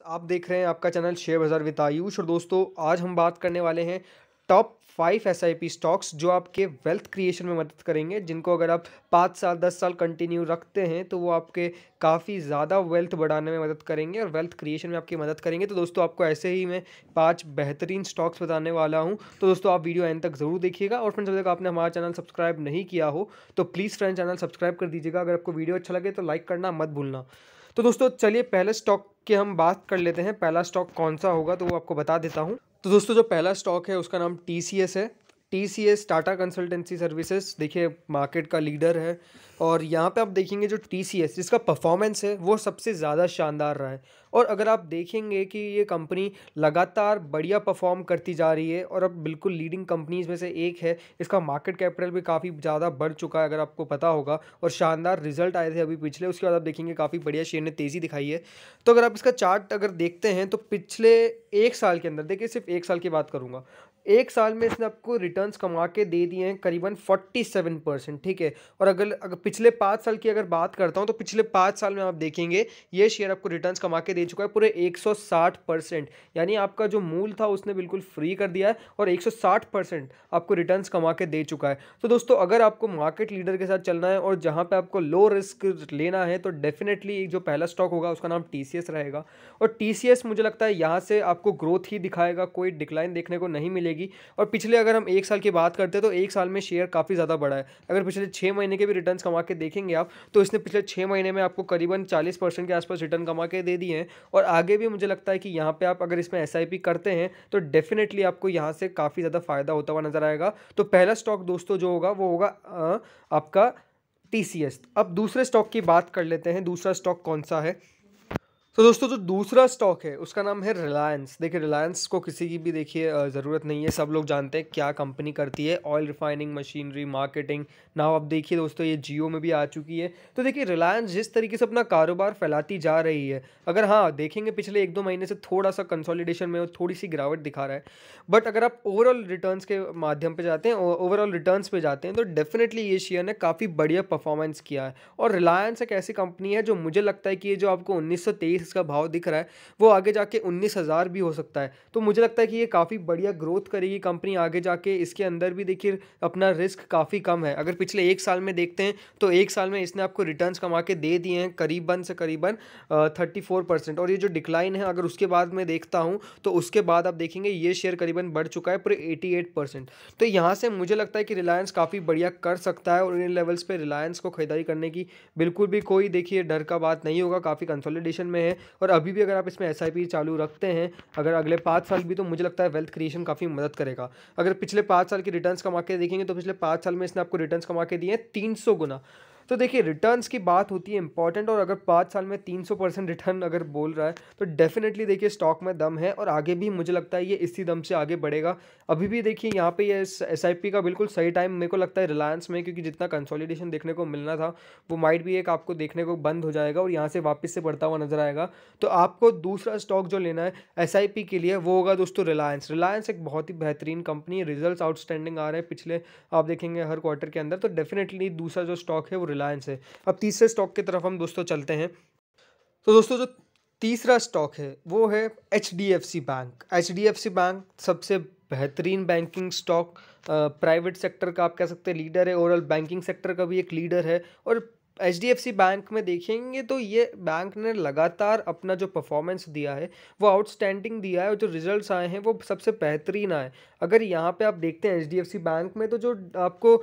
आप देख रहे हैं आपका चैनल शेयर बाज़ार विद आयुष। और दोस्तों आज हम बात करने वाले हैं टॉप 5 एसआईपी स्टॉक्स जो आपके वेल्थ क्रिएशन में मदद करेंगे, जिनको अगर आप 5 साल 10 साल कंटिन्यू रखते हैं तो वो आपके काफ़ी ज़्यादा वेल्थ बढ़ाने में मदद करेंगे और वेल्थ क्रिएशन में आपकी मदद करेंगे। तो दोस्तों आपको ऐसे ही मैं 5 बेहतरीन स्टॉक्स बताने वाला हूं। तो दोस्तों आप वीडियो एंड तक ज़रूर देखिएगा। और फ्रेंड्स, जब तक आपने हमारा चैनल सब्सक्राइब नहीं किया हो तो प्लीज़ फ्रेंड चैनल सब्सक्राइब कर दीजिएगा। अगर आपको वीडियो अच्छा लगे तो लाइक करना मत भूलना। तो दोस्तों चलिए पहले स्टॉक की हम बात कर लेते हैं। पहला स्टॉक कौन सा होगा तो वो आपको बता देता हूँ। तो दोस्तों जो पहला स्टॉक है उसका नाम TCS है। TCS टाटा कंसल्टेंसी सर्विसेज देखिए मार्केट का लीडर है। और यहाँ पे आप देखेंगे जो TCS जिसका परफॉर्मेंस है वो सबसे ज़्यादा शानदार रहा है। और अगर आप देखेंगे कि ये कंपनी लगातार बढ़िया परफॉर्म करती जा रही है और अब बिल्कुल लीडिंग कंपनीज में से एक है। इसका मार्केट कैपिटल भी काफ़ी ज़्यादा बढ़ चुका है, अगर आपको पता होगा। और शानदार रिजल्ट आए थे अभी पिछले, उसके बाद आप देखेंगे काफ़ी बढ़िया शेयर ने तेज़ी दिखाई है। तो अगर आप इसका चार्ट अगर देखते हैं तो पिछले एक साल के अंदर, देखिए सिर्फ एक साल की बात करूंगा, एक साल में इसने आपको रिटर्न्स कमा के दे दिए हैं करीबन 47%। ठीक है। और अगर अगर पिछले 5 साल की अगर बात करता हूं तो पिछले 5 साल में आप देखेंगे ये शेयर आपको रिटर्न्स कमा के दे चुका है पूरे 160%। यानी आपका जो मूल था उसने बिल्कुल फ्री कर दिया है और 160% आपको रिटर्न्स कमा के दे चुका है। तो दोस्तों अगर आपको मार्केट लीडर के साथ चलना है और जहां पे आपको लो रिस्क लेना है तो डेफिनेटली जो पहला स्टॉक होगा उसका नाम TCS रहेगा। और TCS मुझे लगता है यहाँ से आपको ग्रोथ ही दिखाएगा, कोई डिक्लाइन देखने को नहीं मिलेगी। और पिछले अगर हम एक साल की बात करते हैं तो एक साल में शेयर काफ़ी ज़्यादा बढ़ा है। अगर पिछले 6 महीने के भी रिटर्न्स कमा के देखेंगे आप तो इसने पिछले 6 महीने में आपको करीबन 40% के आसपास रिटर्न कमा के दे दिए हैं। और आगे भी मुझे लगता है कि यहाँ पे आप अगर इसमें SIP करते हैं तो डेफिनेटली आपको यहाँ से काफ़ी ज़्यादा फायदा होता हुआ नजर आएगा। तो पहला स्टॉक दोस्तों जो होगा वो होगा आपका TCS। अब दूसरे स्टॉक की बात कर लेते हैं। दूसरा स्टॉक कौन सा है? तो दोस्तों जो दूसरा स्टॉक है उसका नाम है रिलायंस। देखिए रिलायंस को किसी की भी देखिए ज़रूरत नहीं है, सब लोग जानते हैं क्या कंपनी करती है, oil refining, machinery, marketing. Now अब देखिए दोस्तों ये जियो में भी आ चुकी है। तो देखिए रिलायंस जिस तरीके से अपना कारोबार फैलाती जा रही है, अगर हाँ देखेंगे पिछले 1-2 महीने से थोड़ा सा कंसोलिडेशन में थोड़ी सी गिरावट दिखा रहा है। बट अगर आप ओवरऑल रिटर्न्स के माध्यम पे जाते हैं, ओवरऑल रिटर्न्स पे जाते हैं तो डेफिनेटली ये शेयर ने काफ़ी बढ़िया परफॉर्मेंस किया है। और रिलायंस एक ऐसी कंपनी है जो मुझे लगता है कि ये जो आपको 1923 इसका भाव दिख रहा है वो आगे जाके 19,000 भी हो सकता है। तो मुझे लगता है कि ये काफ़ी बढ़िया ग्रोथ करेगी कंपनी आगे जाके। इसके अंदर भी देखिए अपना रिस्क काफ़ी कम है। अगर पिछले एक साल में देखते हैं तो एक साल में इसने आपको रिटर्न्स कमा के दे दिए हैं करीबन से करीबन 34%। और ये जो डिक्लाइन है अगर उसके बाद मैं देखता हूँ तो उसके बाद आप देखेंगे ये शेयर करीबन बढ़ चुका है पूरे 88%। तो यहाँ से मुझे लगता है कि रिलायंस काफ़ी बढ़िया कर सकता है और इन लेवल्स पे रिलायंस को खरीदारी करने की बिल्कुल भी कोई देखिए डर का बात नहीं होगा। काफ़ी कंसोलिडेशन में है और अभी भी अगर आप इसमें SIP चालू रखते हैं अगर अगले 5 साल भी, तो मुझे लगता है वेल्थ क्रिएशन काफ़ी मदद करेगा। अगर पिछले 5 साल की रिटर्न्स कमा के देखेंगे तो पिछले 5 साल में इसने आपको रिटर्न्स कमा के दिए हैं 300 गुना। तो देखिए रिटर्न्स की बात होती है इंपॉर्टेंट, और अगर 5 साल में 300% रिटर्न अगर बोल रहा है तो डेफिनेटली देखिए स्टॉक में दम है और आगे भी मुझे लगता है ये इसी दम से आगे बढ़ेगा। अभी भी देखिए यहाँ पे ये SIP का बिल्कुल सही टाइम मेरे को लगता है रिलायंस में, क्योंकि जितना कंसोलिडेशन देखने को मिलना था वो माइट भी एक आपको देखने को बंद हो जाएगा और यहाँ से वापस से बढ़ता हुआ नजर आएगा। तो आपको दूसरा स्टॉक जो लेना है SIP के लिए वो होगा दोस्तों रिलायंस। रिलायंस एक बहुत ही बेहतरीन कंपनी है, रिजल्ट्स आउटस्टैंडिंग आ रहे हैं पिछले आप देखेंगे हर क्वार्टर के अंदर। तो डेफिनेटली दूसरा जो स्टॉक है वो रिलायंस है। अब तीसरे स्टॉक की तरफ हम दोस्तों चलते हैं। तो दोस्तों जो तीसरा स्टॉक है वो है HDFC बैंक। HDFC बैंक सबसे बेहतरीन बैंकिंग स्टॉक, प्राइवेट सेक्टर का आप कह सकते हैं लीडर है, ओवरऑल बैंकिंग सेक्टर का भी एक लीडर है। और HDFC बैंक में देखेंगे तो ये बैंक ने लगातार अपना जो परफॉर्मेंस दिया है वो आउटस्टैंडिंग दिया है और जो रिजल्ट्स आए हैं वो सबसे बेहतरीन आए। अगर यहाँ पे आप देखते हैं HDFC बैंक में तो जो आपको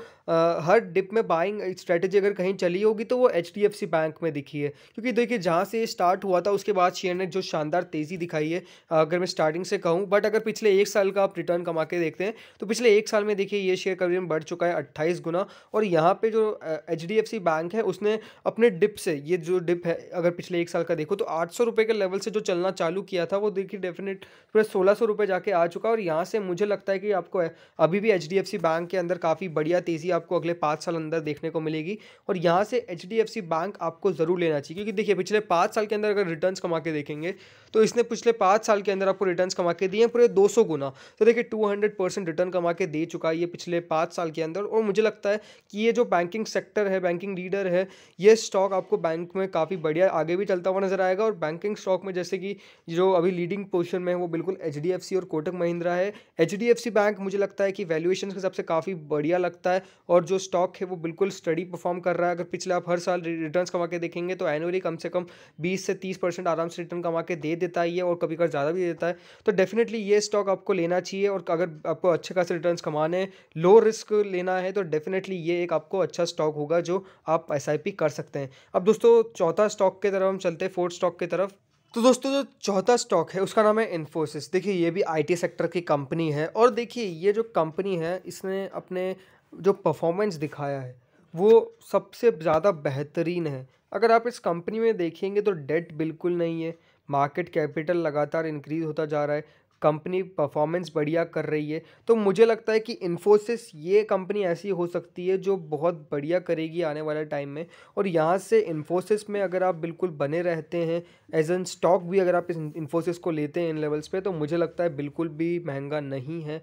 हर डिप में बाइंग स्ट्रेटेजी अगर कहीं चली होगी तो वो HDFC बैंक में दिखी है। क्योंकि देखिए जहाँ से ये स्टार्ट हुआ था उसके बाद शेयर ने जो शानदार तेज़ी दिखाई है, अगर मैं स्टार्टिंग से कहूँ। बट अगर पिछले एक साल का आप रिटर्न कमा के देखते हैं तो पिछले एक साल में देखिए ये शेयर करीबन बढ़ चुका है 28 गुना। और यहाँ पे जो HDFC बैंक है उसने अपने डिप से, ये जो डिप है अगर पिछले एक साल का देखो तो 800 रुपये के लेवल से जो चलना चालू किया था वो देखिए डेफिनेट पूरे 1600 रुपये जाके आ चुका है। और यहाँ से मुझे लगता है कि आपको अभी भी HDFC बैंक के अंदर काफ़ी बढ़िया तेज़ी आपको अगले 5 साल अंदर देखने को मिलेगी। और यहाँ से HDFC बैंक आपको ज़रूर लेना चाहिए, क्योंकि देखिए पिछले 5 साल के अंदर अगर रिटर्न्स कमा के देखेंगे तो इसने पिछले 5 साल के अंदर आपको रिटर्न्स कमा के दिए हैं पूरे 200 गुना। तो देखिए 200% रिटर्न कमा के दे चुका है ये पिछले 5 साल के अंदर। और मुझे लगता है कि ये जो बैंकिंग सेक्टर है, बैंकिंग लीडर है, ये स्टॉक आपको बैंक में काफ़ी बढ़िया आगे भी चलता हुआ नजर आएगा। और बैंकिंग स्टॉक में जैसे कि जो अभी लीडिंग पोजीशन में है वो बिल्कुल एचडीएफसी और कोटक महिंद्रा है। एचडीएफसी बैंक मुझे लगता है कि वैल्यूएशन के हिसाब से काफ़ी बढ़िया लगता है और जो स्टॉक है वो बिल्कुल स्टडी परफॉर्म कर रहा है। अगर पिछले आप हर साल रिटर्न्स कमा के देखेंगे तो एनुअली कम से कम 20 से 30% आराम से रिटर्न कमा के दे देता ही है और कभी कभी ज़्यादा भी देता है। तो डेफिनेटली ये स्टॉक आपको लेना चाहिए और अगर आपको अच्छे खासे रिटर्न्स कमाने हैं, लो रिस्क लेना है, तो डेफिनेटली ये एक आपको अच्छा स्टॉक होगा जो आप एसआईपी कर सकते हैं। अब दोस्तों चौथा स्टॉक की तरफ हम चलते हैं, फोर्थ स्टॉक की तरफ। तो दोस्तों जो चौथा स्टॉक है उसका नाम है इन्फोसिस। देखिए ये भी आईटी सेक्टर की कंपनी है और देखिए ये जो कंपनी है इसने अपने जो परफॉर्मेंस दिखाया है वो सबसे ज़्यादा बेहतरीन है। अगर आप इस कंपनी में देखेंगे तो डेट बिल्कुल नहीं है, मार्केट कैपिटल लगातार इंक्रीज होता जा रहा है, कंपनी परफॉर्मेंस बढ़िया कर रही है। तो मुझे लगता है कि इन्फोसिस ये कंपनी ऐसी हो सकती है जो बहुत बढ़िया करेगी आने वाले टाइम में। और यहाँ से इन्फोसिस में अगर आप बिल्कुल बने रहते हैं एज एन स्टॉक भी, अगर आप इस इन्फोसिस को लेते हैं इन लेवल्स पे, तो मुझे लगता है बिल्कुल भी महंगा नहीं है।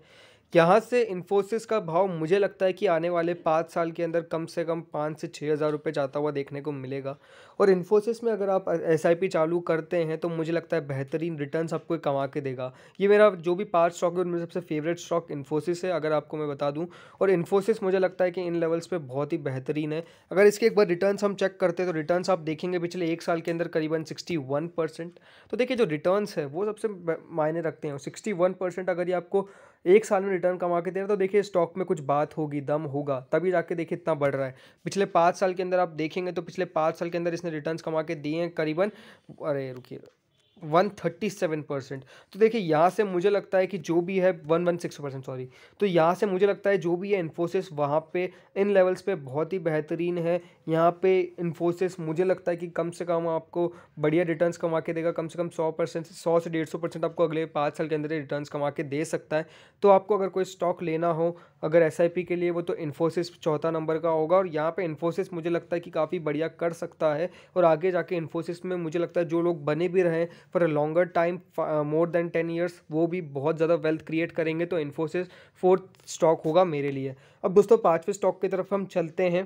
यहाँ से इन्फोसिस का भाव मुझे लगता है कि आने वाले 5 साल के अंदर कम से कम 5 से 6 हज़ार रुपये जाता हुआ देखने को मिलेगा। और इन्फोसिस में अगर आप एसआईपी चालू करते हैं तो मुझे लगता है बेहतरीन रिटर्न्स आपको कमा के देगा। ये मेरा जो भी 5 स्टॉक है उनमें सबसे फेवरेट स्टॉक इन्फोसिस है, अगर आपको मैं बता दूं। और इन्फोसिस मुझे लगता है कि इन लेवल्स पे बहुत ही बेहतरीन है। अगर इसके एक बार रिटर्न्स हम चेक करते हैं तो रिटर्न्स आप देखेंगे पिछले 1 साल के अंदर करीबन 61%। तो देखिए जो रिटर्न्स है वो सबसे मायने रखते हैं। 61% अगर ये आपको 1 साल में रिटर्न कमा के दे रहा है तो देखिए स्टॉक में कुछ बात होगी, दम होगा, तभी जाके देखिए इतना बढ़ रहा है। पिछले 5 साल के अंदर आप देखेंगे तो पिछले 5 साल के अंदर इसने रिटर्न्स कमा के दिए हैं करीबन, अरे रुकिए, 137%। तो देखिए यहाँ से मुझे लगता है कि जो भी है 116%, सॉरी। तो यहाँ से मुझे लगता है जो भी है इन्फोसिस वहाँ पे इन लेवल्स पे बहुत ही बेहतरीन है। यहाँ पे इन्फोसिस मुझे लगता है कि कम से कम आपको बढ़िया रिटर्न्स कमा के देगा, कम से कम 100% 100 से 150% आपको अगले 5 साल के अंदर रिटर्न्स कमा के दे सकता है। तो आपको अगर कोई स्टॉक लेना हो अगर एसआईपी के लिए, वो तो इन्फोसिस चौथा नंबर का होगा। और यहाँ पे इन्फोसिस मुझे लगता है कि काफ़ी बढ़िया कर सकता है और आगे जाके इन्फोसिस में मुझे लगता है जो लोग बने भी रहे for a longer time, more than 10 years, वो भी बहुत ज़्यादा वेल्थ क्रिएट करेंगे। तो इन्फोसिस फोर्थ स्टॉक होगा मेरे लिए। अब दोस्तों पांचवें स्टॉक की तरफ हम चलते हैं।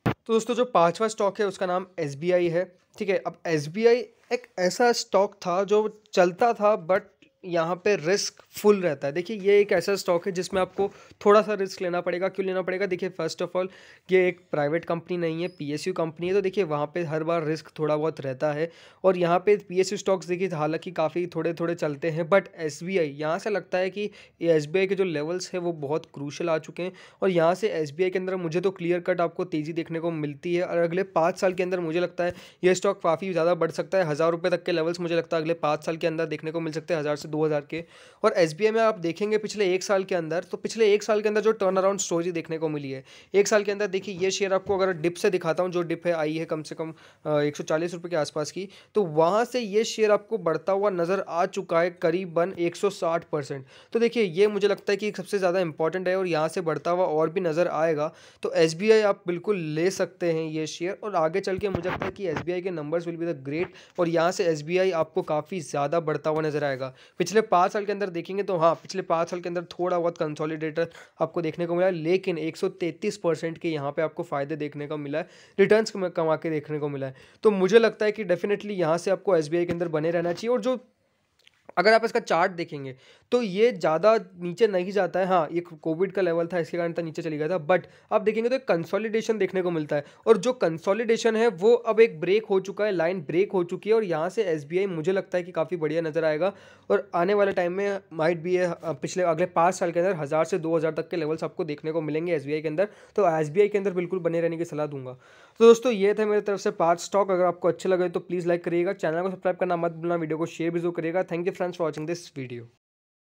तो दोस्तों जो पांचवा स्टॉक है उसका नाम एसबीआई है। ठीक है, अब एसबीआई एक ऐसा स्टॉक था जो चलता था बट यहाँ पे रिस्क फुल रहता है। देखिए ये एक ऐसा स्टॉक है जिसमें आपको थोड़ा सा रिस्क लेना पड़ेगा। क्यों लेना पड़ेगा? देखिए फर्स्ट ऑफ ऑल ये एक प्राइवेट कंपनी नहीं है, पीएसयू कंपनी है। तो देखिए वहाँ पे हर बार रिस्क थोड़ा बहुत रहता है। और यहाँ पे पीएसयू स्टॉक्स देखिए हालांकि काफ़ी थोड़े थोड़े चलते हैं, बट एसबीआई यहाँ से लगता है कि ये एसबीआई के जो लेवल्स है वो बहुत क्रूशल आ चुके हैं। और यहाँ से एसबीआई के अंदर मुझे तो क्लियर कट आपको तेज़ी देखने को मिलती है। और अगले 5 साल के अंदर मुझे लगता है ये स्टॉक काफ़ी ज़्यादा बढ़ सकता है। 1,000 रुपये तक के लेवल्स मुझे लगता है अगले 5 साल के अंदर देखने को मिल सकते हैं, 1,000 से 2,000 के। और एसबीआई में आप देखेंगे पिछले 1 साल के अंदर, तो पिछले 1 साल के अंदर जो टर्न अराउंड स्टोरी देखने को मिली है 1 साल के अंदर, देखिए ये शेयर आपको अगर डिप से दिखाता हूँ, जो डिप है आई है कम से कम 140 रुपये के आसपास की, तो वहाँ से ये शेयर आपको बढ़ता हुआ नज़र आ चुका है करीबन 160%। तो देखिए ये मुझे लगता है कि सबसे ज़्यादा इंपॉर्टेंट है और यहाँ से बढ़ता हुआ और भी नज़र आएगा। तो एसबीआई आप बिल्कुल ले सकते हैं ये शेयर। और आगे चल के मुझे लगता है कि एसबीआई के numbers will be the great और यहाँ से एसबीआई आपको काफ़ी ज़्यादा बढ़ता हुआ नजर आएगा। पिछले 5 साल के अंदर देखेंगे तो हाँ, पिछले 5 साल के अंदर थोड़ा बहुत कंसोलिडेटर आपको देखने को मिला, लेकिन 133% के यहाँ पे आपको फायदे देखने को मिला है, रिटर्न्स कमा के देखने को मिला है। तो मुझे लगता है कि डेफिनेटली यहाँ से आपको एसबीआई के अंदर बने रहना चाहिए। और जो अगर आप इसका चार्ट देखेंगे तो ये ज़्यादा नीचे नहीं जाता है। हाँ, ये कोविड का लेवल था इसके कारण तो नीचे चली गया था, बट आप देखेंगे तो एक कंसोलिडेशन देखने को मिलता है। और जो कंसोलिडेशन है वो अब एक ब्रेक हो चुका है, लाइन ब्रेक हो चुकी है। और यहाँ से एसबीआई मुझे लगता है कि काफ़ी बढ़िया नज़र आएगा और आने वाले टाइम में माइट भी ये पिछले अगले 5 साल के अंदर 1,000 से 2,000 तक के लेवल्स आपको देखने को मिलेंगे एसबीआई के अंदर। तो एसबीआई के अंदर बिल्कुल बने रहने की सलाह दूंगा। तो दोस्तों ये थे मेरी तरफ से 5 स्टॉक। अगर आपको अच्छे लगे तो प्लीज़ लाइक करिएगा, चैनल को सब्सक्राइब करना मत भूलना, वीडियो को शेयर भी जरूर करिएगा। Thank you friends for watching this video.